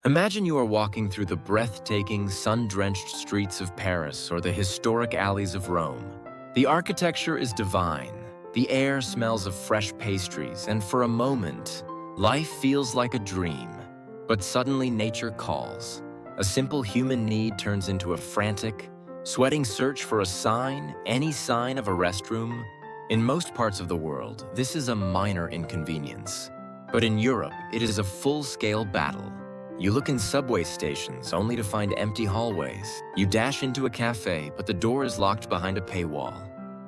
Imagine you are walking through the breathtaking, sun-drenched streets of Paris or the historic alleys of Rome. The architecture is divine, the air smells of fresh pastries, and for a moment, life feels like a dream. But suddenly nature calls. A simple human need turns into a frantic, sweating search for a sign, any sign of a restroom. In most parts of the world, this is a minor inconvenience. But in Europe, it is a full-scale battle. You look in subway stations only to find empty hallways. You dash into a cafe, but the door is locked behind a paywall.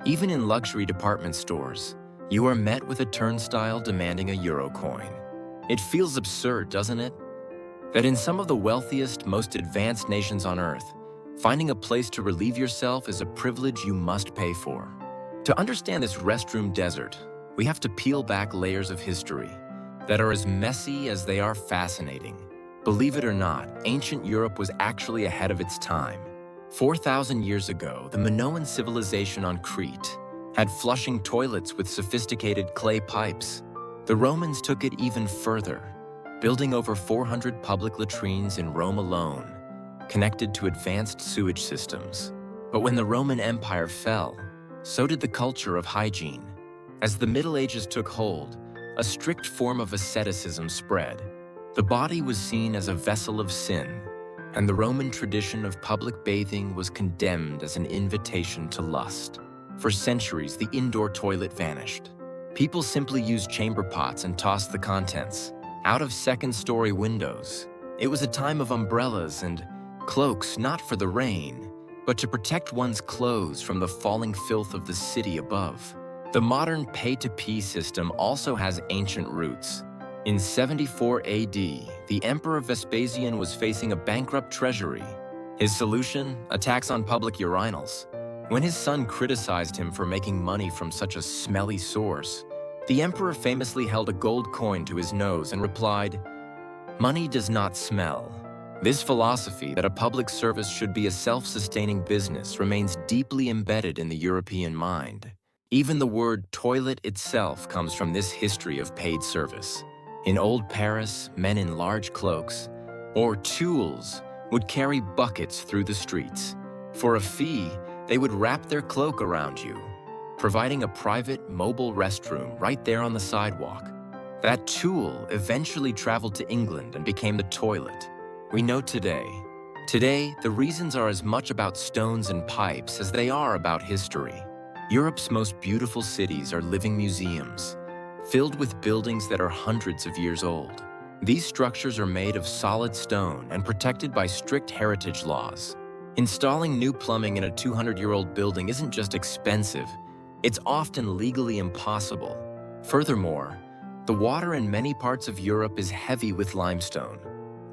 Even in luxury department stores, you are met with a turnstile demanding a euro coin. It feels absurd, doesn't it? That in some of the wealthiest, most advanced nations on Earth, finding a place to relieve yourself is a privilege you must pay for. To understand this restroom desert, we have to peel back layers of history that are as messy as they are fascinating. Believe it or not, ancient Europe was actually ahead of its time. 4,000 years ago, the Minoan civilization on Crete had flushing toilets with sophisticated clay pipes. The Romans took it even further, building over 400 public latrines in Rome alone, connected to advanced sewage systems. But when the Roman Empire fell, so did the culture of hygiene. As the Middle Ages took hold, a strict form of asceticism spread. The body was seen as a vessel of sin, and the Roman tradition of public bathing was condemned as an invitation to lust. For centuries, the indoor toilet vanished. People simply used chamber pots and tossed the contents out of second-story windows. It was a time of umbrellas and cloaks, not for the rain, but to protect one's clothes from the falling filth of the city above. The modern pay-to-pee system also has ancient roots. In 74 AD, the Emperor Vespasian was facing a bankrupt treasury. His solution? A tax on public urinals. When his son criticized him for making money from such a smelly source, the emperor famously held a gold coin to his nose and replied, "Money does not smell." This philosophy that a public service should be a self-sustaining business remains deeply embedded in the European mind. Even the word toilet itself comes from this history of paid service. In old Paris, men in large cloaks, or tools, would carry buckets through the streets. For a fee, they would wrap their cloak around you, providing a private, mobile restroom right there on the sidewalk. That tool eventually traveled to England and became the toilet we know today. Today, the reasons are as much about stones and pipes as they are about history. Europe's most beautiful cities are living museums, filled with buildings that are hundreds of years old. These structures are made of solid stone and protected by strict heritage laws. Installing new plumbing in a 200-year-old building isn't just expensive, it's often legally impossible. Furthermore, the water in many parts of Europe is heavy with limestone,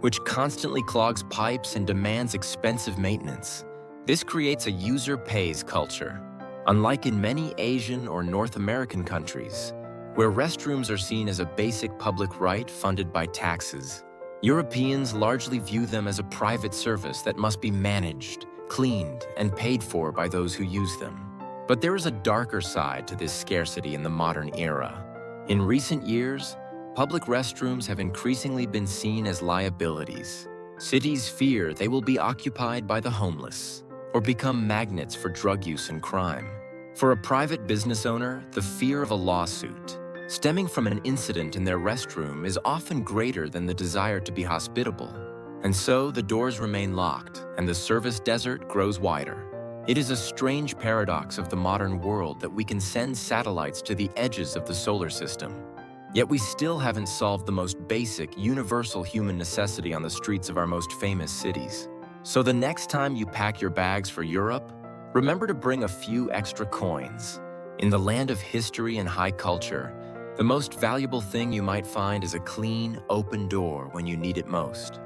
which constantly clogs pipes and demands expensive maintenance. This creates a user-pays culture. Unlike in many Asian or North American countries, where restrooms are seen as a basic public right funded by taxes, Europeans largely view them as a private service that must be managed, cleaned, and paid for by those who use them. But there is a darker side to this scarcity in the modern era. In recent years, public restrooms have increasingly been seen as liabilities. Cities fear they will be occupied by the homeless or become magnets for drug use and crime. For a private business owner, the fear of a lawsuit stemming from an incident in their restroom is often greater than the desire to be hospitable. And so the doors remain locked and the service desert grows wider. It is a strange paradox of the modern world that we can send satellites to the edges of the solar system. Yet we still haven't solved the most basic, universal human necessity on the streets of our most famous cities. So the next time you pack your bags for Europe, remember to bring a few extra coins. In the land of history and high culture, the most valuable thing you might find is a clean, open door when you need it most.